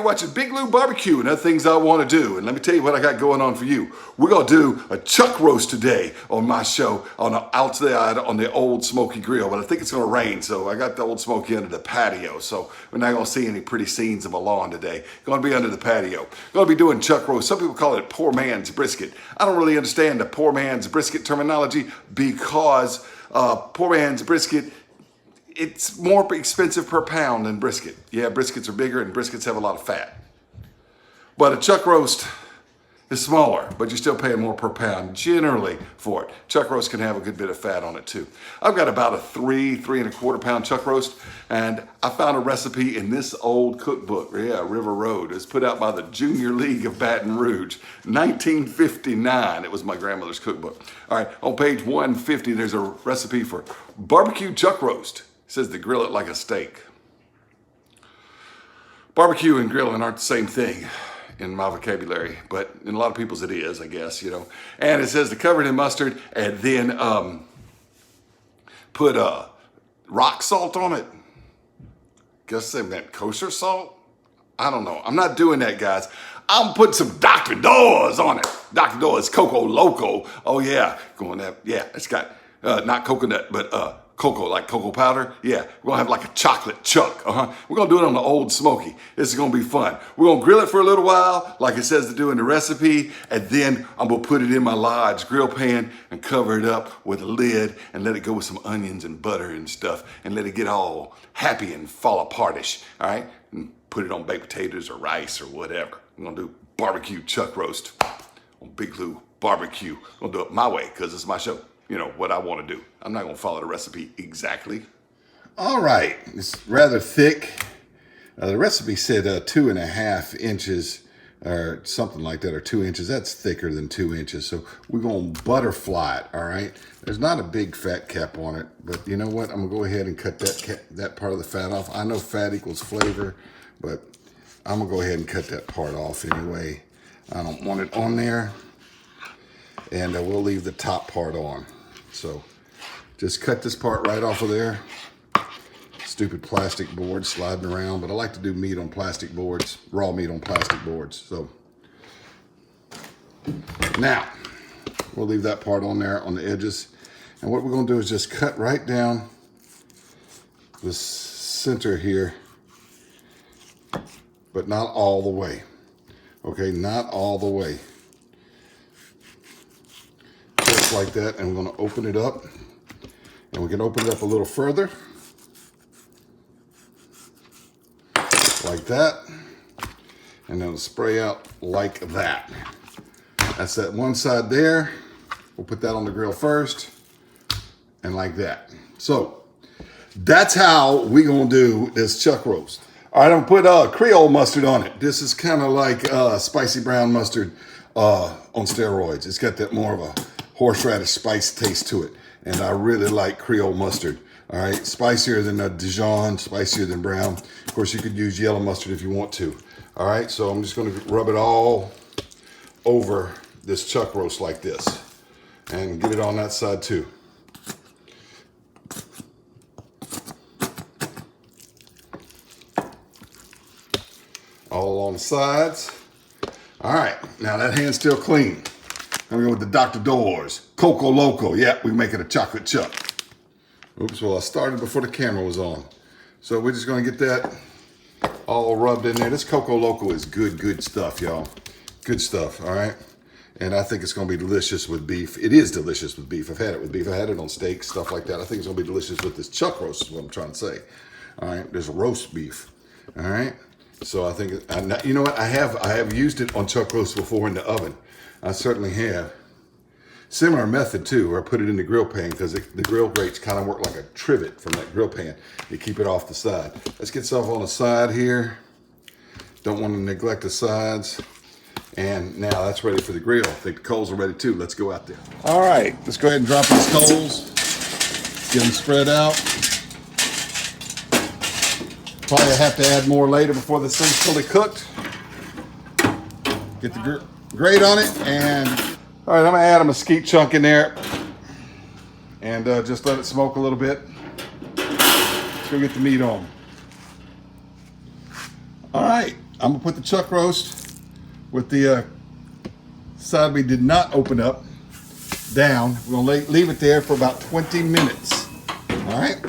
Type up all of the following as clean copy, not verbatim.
watching Big Lou Barbecue and other things I want to do. And let me tell you what I got going on for you. We're going to do a chuck roast today on my show outside on the old Smokey grill. But I think it's going to rain, so I got the old Smokey under the patio. So we're not going to see any pretty scenes of a lawn today. Going to be under the patio. Going to be doing chuck roast. Some people call it poor man's brisket. I don't really understand the poor man's brisket terminology because poor man's brisket, it's more expensive per pound than brisket. Yeah, briskets are bigger and briskets have a lot of fat. But a chuck roast is smaller, but you're still paying more per pound generally for it. Chuck roast can have a good bit of fat on it too. I've got about a 3.25 pound chuck roast, and I found a recipe in this old cookbook. Yeah, River Road. It's put out by the Junior League of Baton Rouge, 1959. It was my grandmother's cookbook. All right, on page 150, there's a recipe for barbecue chuck roast. It says to grill it like a steak. Barbecue and grilling aren't the same thing in my vocabulary, but in a lot of people's it is, I guess, you know. And it says to cover it in mustard and then put rock salt on it. Guess they meant kosher salt? I don't know. I'm not doing that, guys. I'm putting some Dr. Doors on it. Dr. Doors Coco Loco. Oh yeah, going that. Yeah, it's got not coconut, but cocoa, like cocoa powder. Yeah, we're gonna have like a chocolate chuck. We're gonna do it on the old Smokey. This is gonna be fun. We're gonna grill it for a little while, like it says to do in the recipe, and then I'm gonna put it in my Lodge grill pan and cover it up with a lid and let it go with some onions and butter and stuff and let it get all happy and fall apartish, all right? And put it on baked potatoes or rice or whatever. I'm gonna do barbecue chuck roast on Big Lou Barbecue. I'm gonna do it my way, because it's my show. You know, what I want to do. I'm not going to follow the recipe exactly. All right. It's rather thick. The recipe said 2.5 inches or something like that, or 2 inches. That's thicker than 2 inches. So we're going to butterfly it, all right? There's not a big fat cap on it, but you know what? I'm going to go ahead and cut that part of the fat off. I know fat equals flavor, but I'm going to go ahead and cut that part off anyway. I don't want it on there. And we'll leave the top part on. So just cut this part right off of there. Stupid plastic board sliding around, but I like to do meat on plastic boards, raw meat on plastic boards. So now we'll leave that part on there on the edges. And what we're gonna do is just cut right down the center here, but not all the way. Okay, not all the way. Just like that, and we're going to open it up, and we can open it up a little further, like that, and then it'll spray out like that. That's that one side there. We'll put that on the grill first, and like that. So that's how we gonna do this chuck roast. All right, I'm gonna put Creole mustard on it. This is kind of like spicy brown mustard on steroids. It's got that more of a horseradish spice taste to it. And I really like Creole mustard. All right, spicier than Dijon, spicier than brown. Of course, you could use yellow mustard if you want to. All right, so I'm just gonna rub it all over this chuck roast like this and get it on that side too. All along the sides. All right, now that hand's still clean. I'm going with the Dr. Doors Coco Loco. Yeah, we're making a chocolate chuck. Oops, well, I started before the camera was on. So we're just going to get that all rubbed in there. This Coco Loco is good stuff, y'all. Good stuff, all right? And I think it's going to be delicious with beef. It is delicious with beef. I've had it with beef. I had it on steak, stuff like that. I think it's going to be delicious with this chuck roast is what I'm trying to say. All right, there's roast beef, all right? So I think, you know what? I have used it on chuck roast before in the oven. I certainly have. Similar method too, where I put it in the grill pan because the grill grates kind of work like a trivet from that grill pan. You keep it off the side. Let's get stuff on the side here. Don't want to neglect the sides. And now that's ready for the grill. I think the coals are ready too. Let's go out there. All right, let's go ahead and drop these coals. Get them spread out. Probably have to add more later before this thing's fully cooked. Get the grate on it, and all right, I'm gonna add a mesquite chunk in there and just let it smoke a little bit. Let's go get the meat on. All right, I'm gonna put the chuck roast with the side we did not open up down. We're gonna leave it there for about 20 minutes. All right.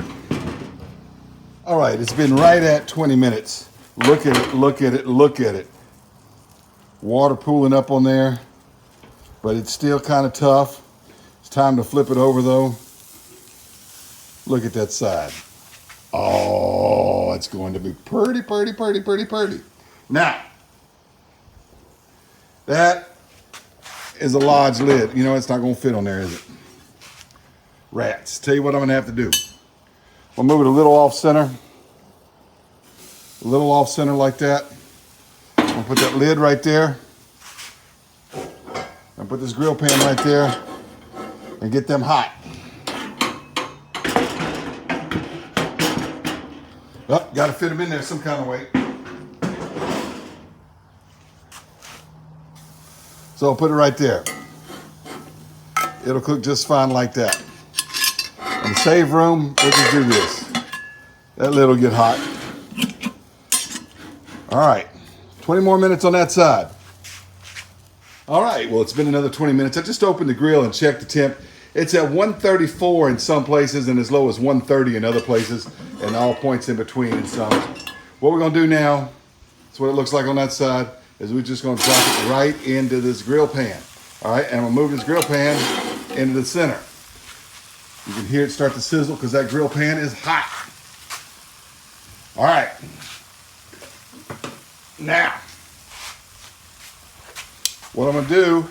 All right, it's been right at 20 minutes. Look at it, look at it, look at it. Water pooling up on there, but it's still kind of tough. It's time to flip it over though. Look at that side. Oh, it's going to be pretty, pretty, pretty, pretty, pretty. Now, that is a large lid. You know, it's not going to fit on there, is it? Rats. Tell you what I'm going to have to do. I'll move it a little off center. A little off center like that. I'll put that lid right there. I'll put this grill pan right there and get them hot. Oh, got to fit them in there some kind of way. So I'll put it right there. It'll cook just fine like that. And to save room, we'll just do this. That lid will get hot. All right, 20 more minutes on that side. All right, well, it's been another 20 minutes. I just opened the grill and checked the temp. It's at 134 in some places and as low as 130 in other places, and all points in between in some. What we're gonna do now, that's what it looks like on that side, is we're just gonna drop it right into this grill pan. All right, and I'm gonna move this grill pan into the center. You can hear it start to sizzle because that grill pan is hot. All right. Now, what I'm gonna do,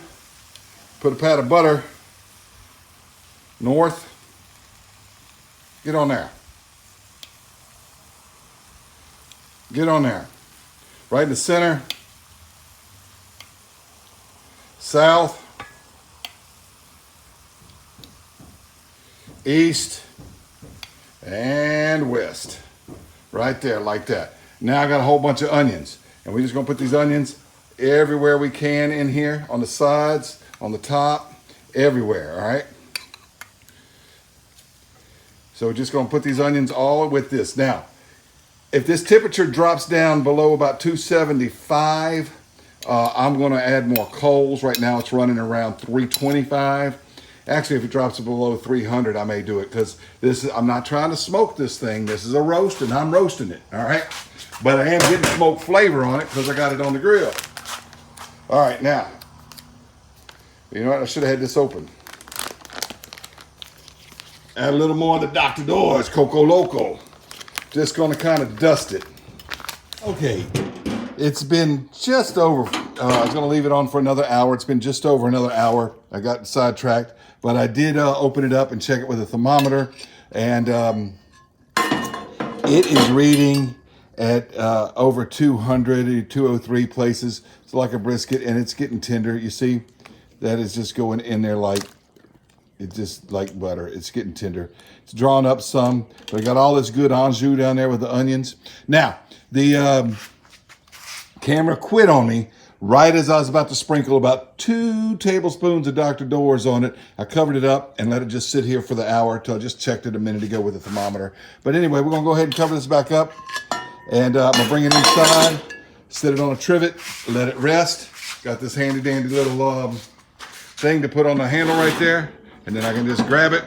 put a pat of butter north, get on there. Get on there. Right in the center, south, east, and west. Right there, like that. Now I got a whole bunch of onions. And we're just gonna put these onions everywhere we can in here, on the sides, on the top, everywhere, all right? So we're just gonna put these onions all with this. Now, if this temperature drops down below about 275, I'm gonna add more coals. Right now it's running around 325. Actually, if it drops below 300, I may do it because I'm not trying to smoke this thing. This is a roast and I'm roasting it, all right? But I am getting smoked flavor on it because I got it on the grill. All right, now, you know what? I should have had this open. Add a little more of the Dr. Doors Coco Loco. Just gonna kind of dust it. Okay, it's been just over, I was gonna leave it on for another hour. It's been just over another hour. I got sidetracked, but I did open it up and check it with a thermometer, and it is reading at over 200, 203 places. It's like a brisket, and it's getting tender. You see, that is just going in there like, it's just like butter. It's getting tender. It's drawn up some, but I got all this good anjou down there with the onions. Now, the camera quit on me right as I was about to sprinkle about 2 tablespoons of Dr. Doors on it. I covered it up and let it just sit here for the hour until I just checked it a minute ago with the thermometer. But anyway, we're gonna go ahead and cover this back up. And I'm gonna bring it inside, set it on a trivet, let it rest. Got this handy dandy little thing to put on the handle right there. And then I can just grab it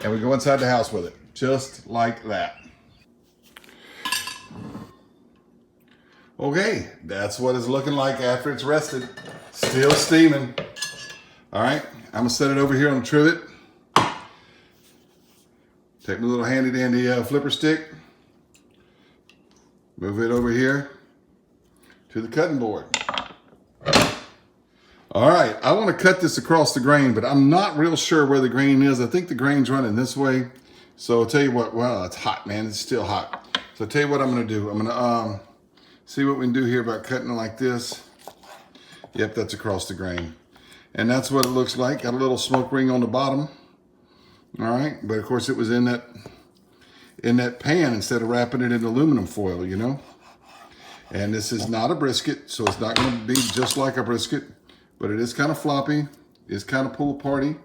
and we go inside the house with it, just like that. Okay, that's what it's looking like after it's rested. Still steaming. All right, I'm gonna set it over here on the trivet. Take my little handy dandy flipper stick. Move it over here to the cutting board. All right, I want to cut this across the grain, but I'm not real sure where the grain is. I think the grain's running this way. So I'll tell you what, well, it's hot, man. It's still hot. So I'll tell you what I'm gonna do. I'm gonna see what we can do here about cutting it like this. Yep, that's across the grain. And that's what it looks like. Got a little smoke ring on the bottom. All right, but of course it was in that pan instead of wrapping it in aluminum foil, you know? And this is not a brisket, so it's not gonna be just like a brisket, but it is kind of floppy. It's kind of pull aparty,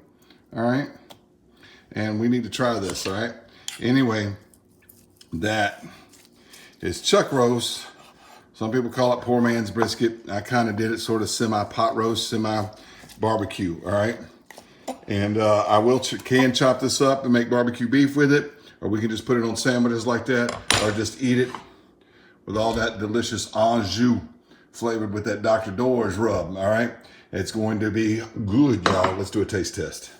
all right? And we need to try this, all right? Anyway, that is chuck roast, Some people call it poor man's brisket. I kind of did it sort of semi-pot roast, semi-barbecue, all right? And I can chop this up and make barbecue beef with it, or we can just put it on sandwiches like that, or just eat it with all that delicious anjou flavored with that Dr. Doors rub, all right? It's going to be good, y'all. Let's do a taste test.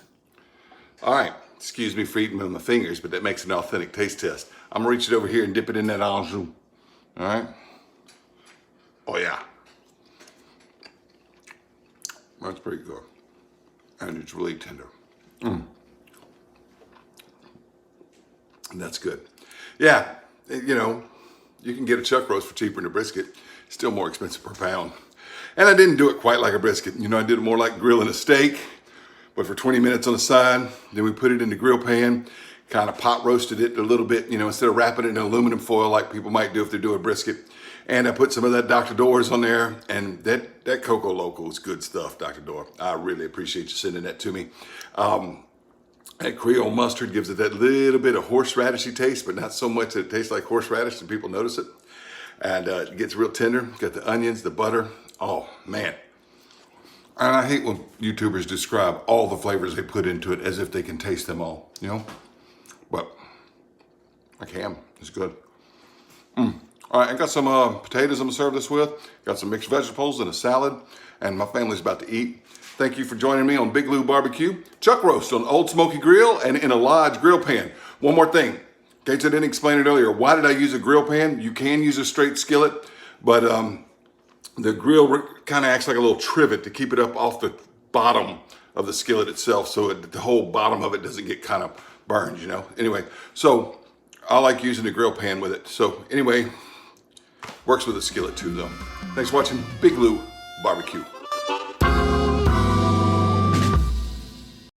All right, excuse me for eating with my fingers, but that makes an authentic taste test. I'm gonna reach it over here and dip it in that anjou, all right? Oh yeah. That's pretty good. And it's really tender. And that's good. Yeah, you know, you can get a chuck roast for cheaper than a brisket. Still more expensive per pound. And I didn't do it quite like a brisket. You know, I did it more like grilling a steak, but for 20 minutes on the side. Then we put it in the grill pan, kind of pot roasted it a little bit, you know, instead of wrapping it in aluminum foil like people might do if they're doing brisket. And I put some of that Dr. Doors on there, and that Coco Loco is good stuff, Dr. Door. I really appreciate you sending that to me. That Creole mustard gives it that little bit of horseradishy taste, but not so much that it tastes like horseradish and people notice it. And it gets real tender. Got the onions, the butter. Oh, man. And I hate when YouTubers describe all the flavors they put into it as if they can taste them all, you know? But I can. It's good. All right, I got some potatoes I'm gonna serve this with. Got some mixed vegetables and a salad, and my family's about to eat. Thank you for joining me on Big Lou Barbecue. Chuck roast on Old Smokey Grill and in a Lodge grill pan. One more thing, in case I didn't explain it earlier, why did I use a grill pan? You can use a straight skillet, but the grill kind of acts like a little trivet to keep it up off the bottom of the skillet itself, so the whole bottom of it doesn't get kind of burned, you know? Anyway, so I like using the grill pan with it. So anyway, works with a skillet too though. Thanks for watching Big Lou Barbecue.